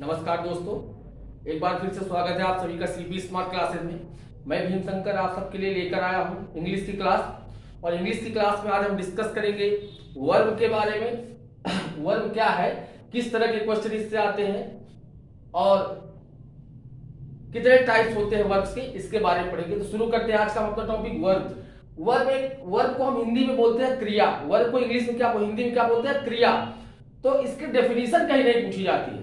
नमस्कार दोस्तों, एक बार फिर से स्वागत है आप सभी का सीबी स्मार्ट क्लासेस में। मैं भीम शंकर आप सबके लिए लेकर आया हूं इंग्लिश की क्लास। और इंग्लिश की क्लास में आज हम डिस्कस करेंगे वर्ब के बारे में। वर्ब क्या है, किस तरह के क्वेश्चन इससे आते हैं और कितने टाइप्स होते हैं वर्ब्स के, इसके बारे में पढ़ेंगे। तो शुरू करते हैं आज का अपना टॉपिक वर्ब। वर्ब को हम हिंदी में बोलते हैं क्रिया। वर्ब को इंग्लिश में हिंदी में क्या बोलते हैं, क्रिया। तो इसकी डेफिनेशन कहीं नहीं पूछी जाती है।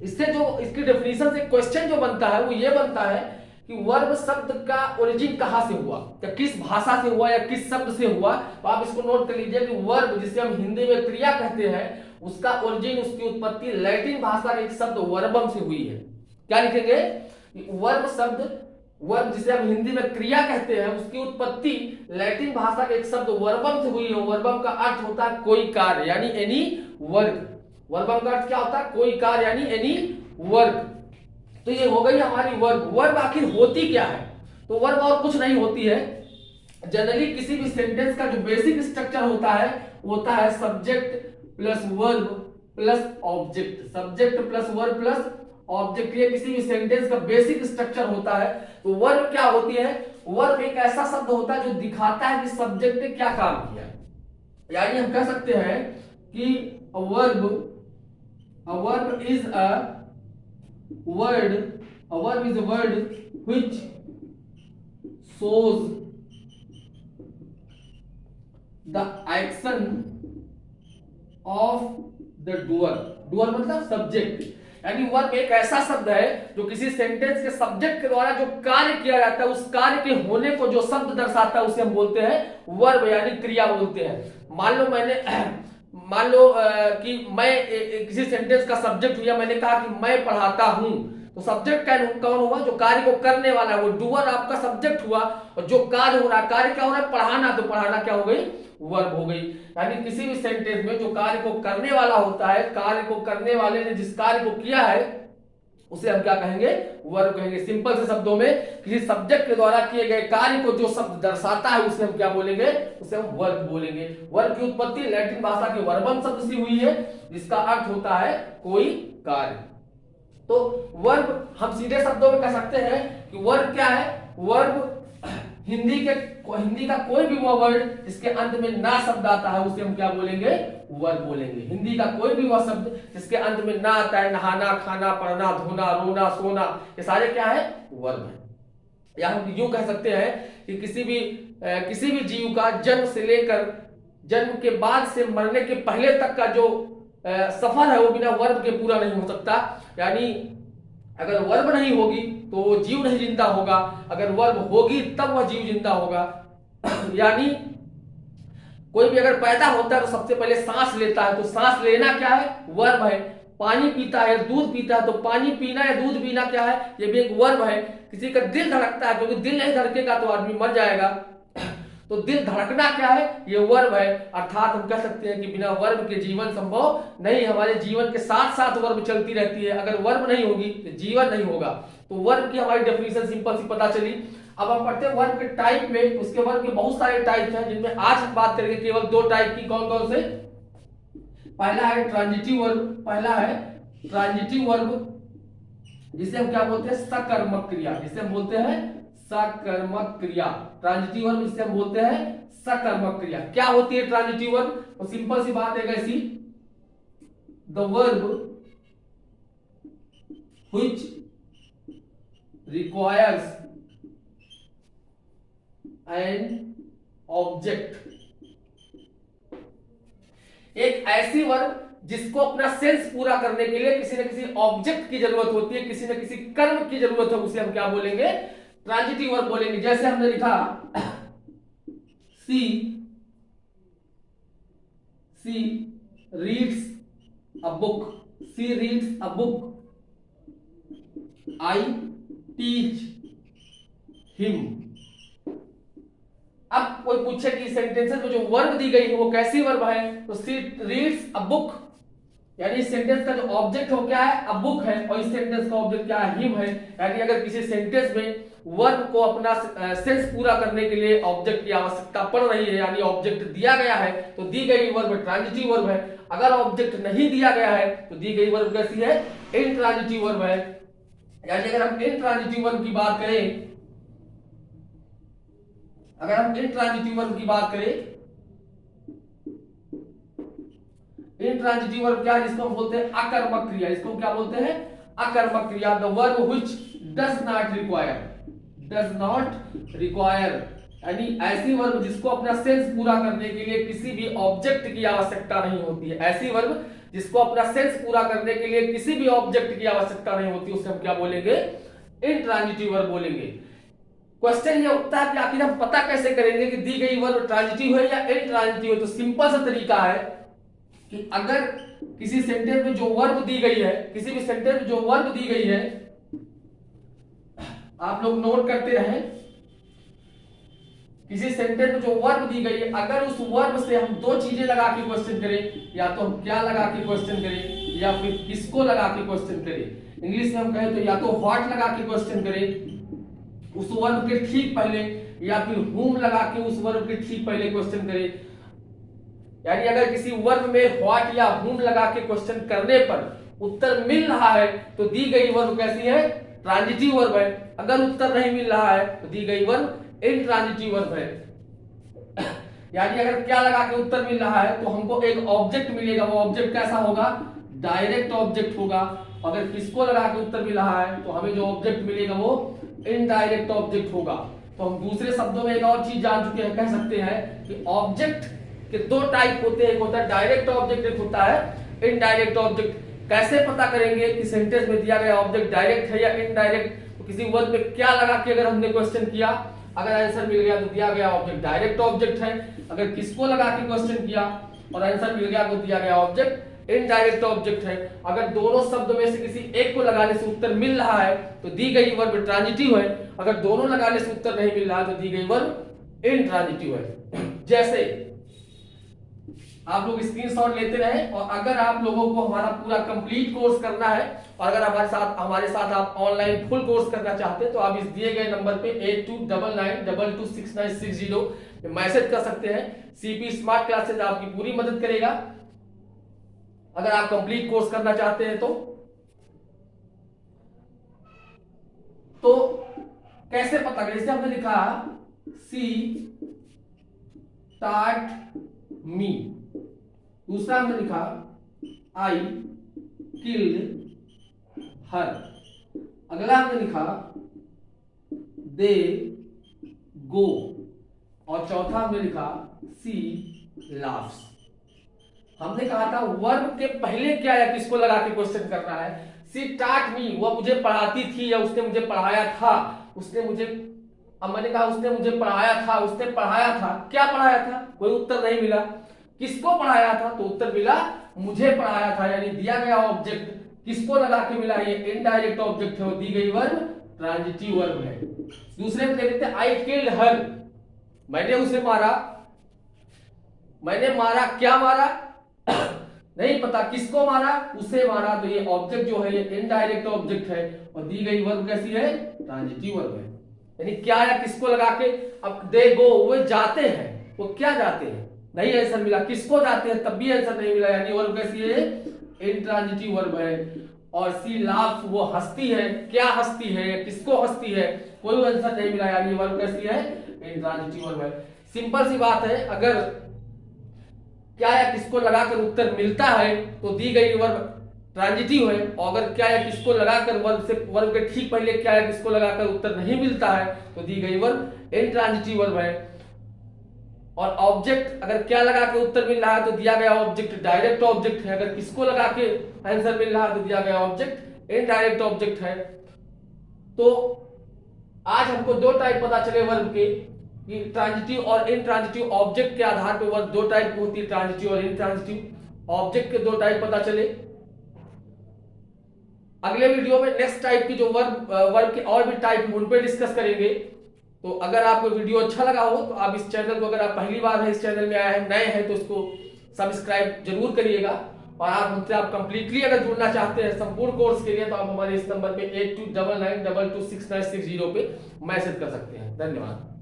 इससे जो इसकी डेफिनेशन से क्वेश्चन जो बनता है वो ये बनता है कि वर्ब शब्द का ओरिजिन कहां से हुआ, या किस भाषा से हुआ या किस शब्द से हुआ। तो आप इसको नोट कर लीजिए कि वर्ब जिसे हम हिंदी में क्रिया कहते हैं, उसका ओरिजिन, उसकी उत्पत्ति लैटिन भाषा के एक शब्द वर्बम से हुई है। क्या लिखेंगे, वर्ब शब्द, वर्ब जिसे हम हिंदी में क्रिया कहते हैं, उसकी उत्पत्ति लैटिन भाषा के एक शब्द वर्बम से हुई है। वर्बम का अर्थ होता है कोई कार्य, यानी एनी वर्क। वर्बम का अर्थ क्या होता है, कोई कार्य यानी एनी वर्क। तो ये हो गई हमारी वर्ब। वर्ब आखिर होती क्या है, तो वर्ब और कुछ नहीं होती है। जनरली किसी भी सेंटेंस का जो बेसिक स्ट्रक्चर होता है वो होता है subject plus verb plus object. Subject plus verb plus object, ये किसी भी सेंटेंस का बेसिक स्ट्रक्चर होता है। तो वर्ब क्या होती है, वर्ब एक ऐसा शब्द होता है जो दिखाता है कि सब्जेक्ट ने क्या काम किया। यानी हम कह सकते हैं कि a verb is a word which shows the action of the doer मतलब सब्जेक्ट। यानी वर्ब एक ऐसा शब्द है जो किसी सेंटेंस के सब्जेक्ट के द्वारा जो कार्य किया जाता है, उस कार्य के होने को जो शब्द दर्शाता है उसे हम बोलते हैं वर्ब, यानी क्रिया बोलते हैं। मान लो कि मैं किसी सेंटेंस का सब्जेक्ट हुआ, मैंने कहा कि मैं पढ़ाता हूं, तो सब्जेक्ट कौन हुआ, जो कार्य को करने वाला है, वो डूअर आपका सब्जेक्ट हुआ। और जो कार्य हो रहा है, कार्य क्या हो रहा है, पढ़ाना, तो पढ़ाना क्या हो गई, वर्ब हो गई। यानी किसी भी सेंटेंस में जो कार्य को करने वाला होता है, कार्य को करने वाले ने जिस कार्य को किया है उसे हम क्या कहेंगे, वर्ब कहेंगे। सिंपल से शब्दों में किसी सब्जेक्ट के द्वारा किए गए कार्य को जो शब्द दर्शाता है उसे हम क्या बोलेंगे, उसे हम वर्ब बोलेंगे। वर्ब की उत्पत्ति लैटिन भाषा के वर्बम शब्द से हुई है, जिसका अर्थ होता है कोई कार्य। तो वर्ब हम सीधे शब्दों में कह सकते हैं कि वर्ब क्या है, वर्ब हिंदी का कोई भी वो वर्ड जिसके अंत में ना शब्द आता है उसे हम क्या बोलेंगे, वर्ब बोलेंगे। हिंदी का कोई भी वह शब्द जिसके अंत में ना आता है, नहाना, खाना, पढ़ना, धोना, रोना, सोना, ये सारे क्या है, वर्ब है। या हम यूं कह सकते हैं कि किसी भी जीव का जन्म से लेकर जन्म के बाद से मरने के पहले तक का जो सफर है वो बिना वर्ब के पूरा नहीं हो सकता। यानी अगर वर्ब नहीं होगी तो वो जीव नहीं जिंदा होगा, अगर वर्ब होगी तब वह जीव जिंदा होगा। यानी कोई भी अगर पैदा होता है तो सबसे पहले सांस लेता है, तो सांस लेना क्या है, वर्ब है। पानी पीता है, दूध पीता है, तो पानी पीना या दूध पीना क्या है, ये भी एक वर्ब है। किसी का दिल धड़कता है, क्योंकि दिल नहीं धड़केगा तो आदमी मर जाएगा, तो दिल धड़कना क्या है, ये वर्ब है। अर्थात हम कह सकते हैं कि बिना वर्ब के जीवन संभव नहीं। हमारे जीवन के साथ साथ वर्ब चलती रहती है, अगर वर्ब नहीं होगी तो जीवन नहीं होगा। तो वर्ब की हमारी डेफिनेशन सिंपल सी पता चली। अब हम पढ़ते हैं वर्ब के टाइप में। उसके वर्ब के बहुत सारे टाइप हैं, जिनमें आज हम बात करेंगे केवल 2 टाइप की। कौन कौन से, पहला है ट्रांजिटिव वर्ब, जिसे हम क्या बोलते हैं, सकर्मक क्रिया, जिसे हम बोलते हैं सकर्मक क्रिया। ट्रांजिटिव वर्ब जिसे हम बोलते हैं सकर्मक क्रिया। क्या होती है ट्रांजिटिव वर्ब, तो सिंपल सी बात है कैसी, the verb which requires an object. एक ऐसी वर्ब जिसको अपना सेंस पूरा करने के लिए किसी न किसी ऑब्जेक्ट की जरूरत होती है, किसी न किसी कर्म की जरूरत है, उसे हम क्या बोलेंगे, ट्रांजिटिव वर्ब बोलेंगे। जैसे हमने लिखा she reads a book, I teach him. अब कोई पूछे कि सेंटेंसेस में जो वर्ब दी गई है वो कैसी वर्ब है, तो सी रीड्स अ बुक यानी इस सेंटेंस का जो ऑब्जेक्ट हो क्या है, अ बुक है, और इस सेंटेंस का ऑब्जेक्ट क्या है, हिम है। यानी अगर किसी सेंटेंस में वर्ब को अपना सेंस पूरा करने के लिए ऑब्जेक्ट की आवश्यकता पड़ रही है, यानी ऑब्जेक्ट दिया गया है, तो दी गई वर्ब ट्रांजिटिव वर्ब है। अगर ऑब्जेक्ट नहीं दिया गया है तो दी गई वर्ब कैसी है, इंट्रांजिटिव वर्ब है। यानी अगर हम इंट्रांजिटिव वर्ब की बात करें, अगर हम इंट्रांजिटिव वर्ब की बात करें, इंट्रांजिटिव वर्ब क्या है, जिसको हम बोलते हैं अकर्मक क्रिया। इसको क्या बोलते हैं, अकर्मक क्रिया। The verb which does not require, does not require, यानी ऐसी वर्ब जिसको अपना सेंस पूरा करने के लिए किसी भी ऑब्जेक्ट की आवश्यकता नहीं होती है। ऐसी वर्ब जिसको अपना सेंस पूरा करने के लिए किसी भी ऑब्जेक्ट की आवश्यकता नहीं होती, उसे हम क्या बोलेंगे, इंट्रांजिटिव वर्ब बोलेंगे। क्वेश्चन ये उठता है कि आखिर हम पता कैसे करेंगे कि दी गई वर्ब ट्रांजिटिव है या इंट्रांजिटिव है। तो सिंपल सा तरीका है कि अगर किसी सेंटेंस में जो वर्ब दी गई है, किसी भी सेंटेंस में जो वर्ब दी गई है, आप लोग नोट करते रहें, किसी सेंटेंस में जो वर्ब दी गई है, अगर उस वर्ब से हम दो चीजें लगा के क्वेश्चन करें, या तो हम क्या लगा के क्वेश्चन करें, या फिर किसको लगा के क्वेश्चन करें। इंग्लिश में हम कहें तो या तो व्हाट लगा के क्वेश्चन करें उस वर्ब के ठीक पहले, या फिर whom लगा के उस वर्ब के ठीक पहले क्वेश्चन करें। यानी अगर किसी वर्ब में व्हाट या whom लगा के क्वेश्चन करने पर उत्तर मिल रहा है तो दी गई वर्ब कैसी है, ट्रांजिटिव वर्ब है। अगर उत्तर नहीं मिल रहा है तो दी गई वर्ब इंट्रांजिटिव वर्ब है। यानी अगर क्या लगा के उत्तर मिल रहा है तो हमको एक ऑब्जेक्ट मिलेगा, वो ऑब्जेक्ट कैसा होगा, डायरेक्ट ऑब्जेक्ट होगा। अगर किसको लगा के उत्तर मिल रहा है तो हमें जो ऑब्जेक्ट मिलेगा वो इनडायरेक्ट ऑब्जेक्ट होगा। तो हम दूसरे शब्दों में एक और चीज जान चुके हैं, कह सकते हैं कि ऑब्जेक्ट के दो टाइप होते हैं, एक होता है डायरेक्ट ऑब्जेक्ट, एक होता है इनडायरेक्ट ऑब्जेक्ट। कैसे पता करेंगे कि सेंटेंस में दिया गया ऑब्जेक्ट डायरेक्ट है या इनडायरेक्ट, तो किसी वर्ब में क्या लगा के अगर हमने क्वेश्चन किया, अगर आंसर मिल गया तो दिया गया ऑब्जेक्ट डायरेक्ट ऑब्जेक्ट है। अगर किसको लगा के क्वेश्चन किया और आंसर मिल गया तो दिया गया ऑब्जेक्ट इनडायरेक्ट ऑब्जेक्ट है। अगर दोनों शब्द में से किसी एक को लगाने से उत्तर मिल रहा है तो दी गई वर्ब ट्रांजिटिव है। अगर दोनों लगाने से उत्तर नहीं मिल रहा है तो दी गई वर्ब इंट्रांजिटिव है। जैसे आप लोग स्क्रीनशॉट लेते रहे, और अगर आप लोगों को हमारा पूरा कंप्लीट कोर्स करना है और अगर हमारे साथ आप ऑनलाइन फुल कोर्स करना चाहते हैं तो आप इस दिए गए नंबर पे 8299226960 मैसेज कर सकते हैं। सीपी स्मार्ट क्लासेस आपकी पूरी मदद करेगा अगर आप कंप्लीट कोर्स करना चाहते हैं। तो कैसे पता करें, जैसे हमने लिखा सी स्टार्ट मी, दूसरा हमने लिखा आई किल्ड हर, अगला हमने लिखा दे गो, और चौथा हमने लिखा सी लाफ्स। हमने कहा था वर्ब के पहले क्या या किसको लगा के क्वेश्चन करना है। सी टाट मी, वह मुझे पढ़ाती थी या उसने मुझे पढ़ाया था, उसने मुझे, अब मैंने कहा उसने मुझे पढ़ाया था, उसने पढ़ाया था, क्या पढ़ाया था, कोई उत्तर नहीं मिला। किसको पढ़ाया था तो उत्तर मिला मुझे पढ़ाया था, यानी दिया गया ऑब्जेक्ट किसको लगा के मिला, ये इनडायरेक्ट ऑब्जेक्ट है, दी गई वर्ब ट्रांजिटिव वर्ब है। दूसरे में देख लेते हैं आई किल्ड हर, मैंने उसे मारा, मैंने मारा, क्या मारा नहीं पता, किसको मारा, उसे मारा, तो ये ऑब्जेक्ट जो है ये इनडायरेक्ट ऑब्जेक्ट है और दी गई वर्ब कैसी है, ट्रांजिटिव वर्ब है। यानी क्या या किसको लगा के, अब दे गो वो जाते हैं, वो क्या जाते हैं, नहीं आंसर मिला, किसको जाते हैं तब भी आंसर नहीं मिला, यानी वर्ब कैसी है, इंट्रांजिटिव वर्ब है। और सी लाफ्स, वो हंसती है, क्या हंसती है, किसको हंसती है, कोई आंसर नहीं मिला, यानी वर्ब कैसी है, इंट्रांजिटिव वर्ब है। सिंपल सी बात है, अगर क्या या किसको लगाकर उत्तर मिलता है तो दी गई वर्ब ट्रांजिटिव है, और अगर क्या या किसको लगाकर वर्ब के ठीक पहले क्या या किसको लगाकर उत्तर नहीं मिलता है तो दी गई वर्ब इंट्रांजिटिव वर्ब है। और ऑब्जेक्ट अगर क्या लगा के उत्तर मिल रहा है तो दिया गया ऑब्जेक्ट डायरेक्ट ऑब्जेक्ट है, अगर किसको लगा के आंसर मिल रहा है तो दिया गया ऑब्जेक्ट इनडायरेक्ट ऑब्जेक्ट है। तो आज हमको दो टाइप पता चले वर्ब के, ट्रांजिटिव और इनट्रांजिटिव। ऑब्जेक्ट के आधार पर वर्ब दो टाइप की होती है, ट्रांजिटिव और इनट्रांजिटिव। ऑब्जेक्ट के दो टाइप पता चले। अगले वीडियो में नेक्स्ट टाइप की जो वर्ब के और भी टाइप उन पे डिस्कस करेंगे। तो अगर आपको वीडियो अच्छा लगा हो तो आप इस चैनल को, अगर आप पहली बार है इस चैनल में आए हैं, नए हैं, तो इसको सब्सक्राइब जरूर करिएगा और आप हमसे आप कंप्लीटली अगर जुड़ना चाहते हैं संपूर्ण कोर्स के लिए तो आप हमारे इस नंबर पे 8299226960 पे मैसेज कर सकते हैं। धन्यवाद।